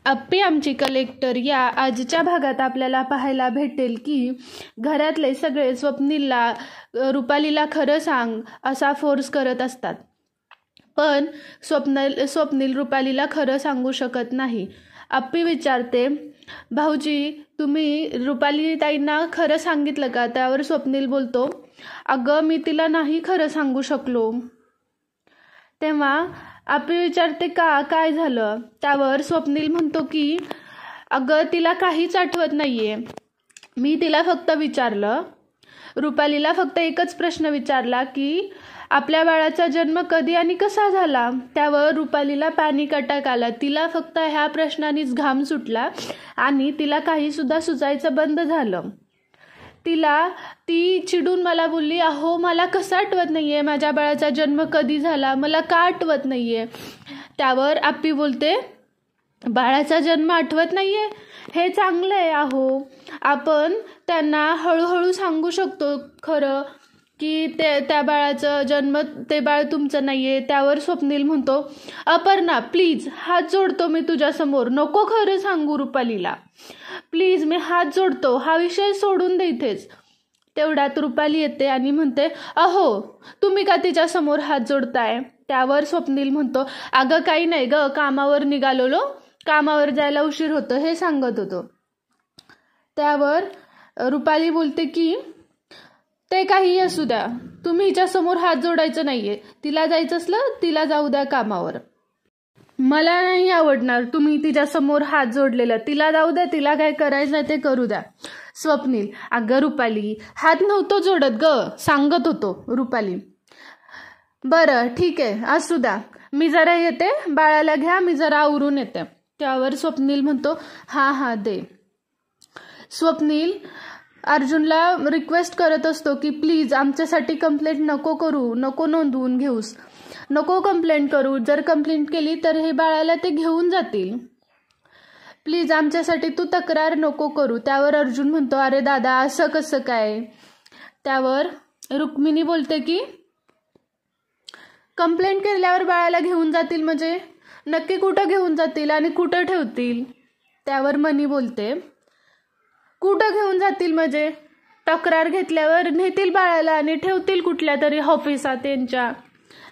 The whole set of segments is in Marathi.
अप्पी आमची कलेक्टर या आजच्या भागात आपल्याला पाहायला भेटेल की घरातले सगळे स्वप्नीलला रुपालीला खरं सांग असा फोर्स करत असतात, पण स्वप्नील रुपालीला खरं सांगू शकत नाही. अप्पी विचारते, भाऊजी तुम्ही रुपाली ताईंना खरं सांगितलं का? त्यावर स्वप्नील बोलतो, अगं मी तिला नाही खरं सांगू शकलो. तेव्हा अप्पी विचारते का, काय झालं? त्यावर स्वप्नील म्हणतो की अगं तिला काहीच आठवत नाहीये. मी तिला फक्त विचारलं, रुपालीला फक्त एकच प्रश्न विचारला की आपल्या बाळाचा जन्म कधी आणि कसा झाला. त्यावर रुपालीला पॅनिक अटॅक आला. तिला फक्त ह्या प्रश्नानेच घाम सुटला आणि तिला काही सुद्धा सुचायचं बंद झालं. ती चिडून मला बोलली, अहो मला कसं आठवत नाहीये माझ्या बाळाचा जन्म कधी झाला, मला का आठवत नाहीये. त्यावर अप्पी बोलते, बाळाचा जन्म आठवत नाहीये हे चांगलं आहे. अहो आपण त्यांना हळूहळू सांगू शकतो खरं की त्या बाळाचं जन्म ते बाळ तुमचं नाहीये. त्यावर स्वप्नील म्हणतो, अपर्णा प्लीज हात जोडतो मी तुझ्यासमोर, नको खरं सांगू रुपालीला, प्लीज मी हात जोडतो, हा विषय सोडून दे इथेच. तेवढ्यात रुपाली येते आणि म्हणते, अहो तुम्ही का तिच्यासमोर हात जोडताय. त्यावर स्वप्नील म्हणतो, अगं काही नाही ग, कामावर निघालेलो, कामावर जायला उशीर होतो हे सांगत होतो. त्यावर रुपाली बोलते की ते काही असू द्या, तुम्ही हिच्यासमोर हात जोडायचं नाहीये, तिला जायचं असलं तिला जाऊ द्या कामावर, मला नाही आवडणार तुम्ही तिच्यासमोर हात जोडलेलं, तिला जाऊ द्या, तिला काय करायचं ते करू द्या. स्वप्नील, अगं रुपाली हात नव्हतो जोडत ग, सांगत होतो. रुपाली, बरं ठीक आहे असू द्या, मी जरा येते, बाळाला घ्या, मी जरा आवरून येते. त्यावर स्वप्नील म्हणतो, हा दे. स्वप्नील अर्जुनला रिक्वेस्ट करत असतो की प्लीज आमच्यासाठी कंप्लेंट नको करू, नको नोंदवून घेऊस, नको कंप्लेंट करू, जर कंप्लेंट केली तर हे बाळाला ते घेऊन जातील, प्लीज आमच्यासाठी तू तक्रार नको करू. त्यावर अर्जुन म्हणतो, अरे दादा असं कसं काय. त्यावर रुक्मिणी बोलते की कंप्लेंट केल्यावर बाळाला घेऊन जातील म्हणजे नक्की कुठं घेऊन जातील आणि कुठं ठेवतील. त्यावर मनी बोलते, कुठं घेऊन जातील म्हणजे तक्रार घेतल्यावर नेतील बाळाला आणि ठेवतील कुठल्या तरी ऑफिसात त्यांच्या,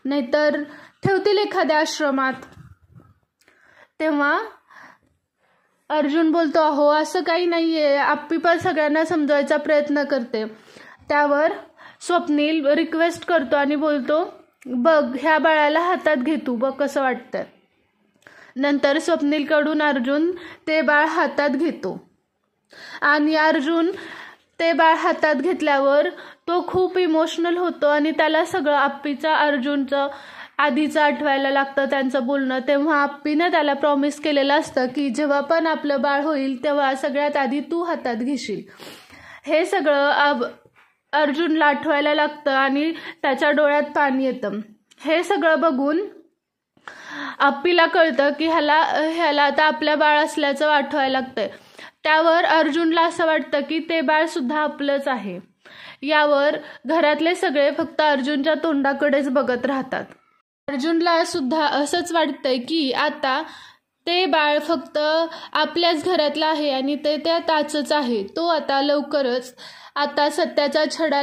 नाहीतर ठेवतील एखाद्या आश्रमात. तेव्हा अर्जुन बोलतो, अहो असं काही नाहीये, अप्पी पण सगळ्यांना समजवायचा प्रयत्न करते. त्यावर स्वप्नील रिक्वेस्ट करतो आणि बोलतो, बघ ह्या बाळाला हातात घे तू, बघ कसं वाटतंय. नंतर स्वप्नीलकडून अर्जुन ते बाळ हातात घेतो आणि अर्जुन ते बाळ हातात घेतल्यावर तो खूप इमोशनल होतो आणि त्याला सगळं अप्पीचा अर्जुनचं आधीचं आठवायला लागतं, त्यांचं बोलणं. तेव्हा अप्पीनं त्याला प्रॉमिस केलेलं असतं की जेव्हा पण आपलं बाळ होईल तेव्हा सगळ्यात आधी तू हातात घेशील. हे सगळं अर्जुनला आठवायला लागतं आणि त्याच्या डोळ्यात पाणी येतं. हे सगळं बघून अप्पीला कळतं की ह्याला आता आपल्या बाळ असल्याचं आठवायला लागतंय. त्यावर अर्जुनला असं वाटतं की ते बाळ सुद्धा आपलंच आहे. यावर घरातले सगळे फक्त अर्जुनच्या तोंडाकडेच बघत राहतात. अर्जुनला सुद्धा असंच वाटतंय की आता ते बाळ फक्त आपल्याच घरातलं आहे आणि ते त्याचंच आहे. तो आता लवकरच आता सत्याचा छडा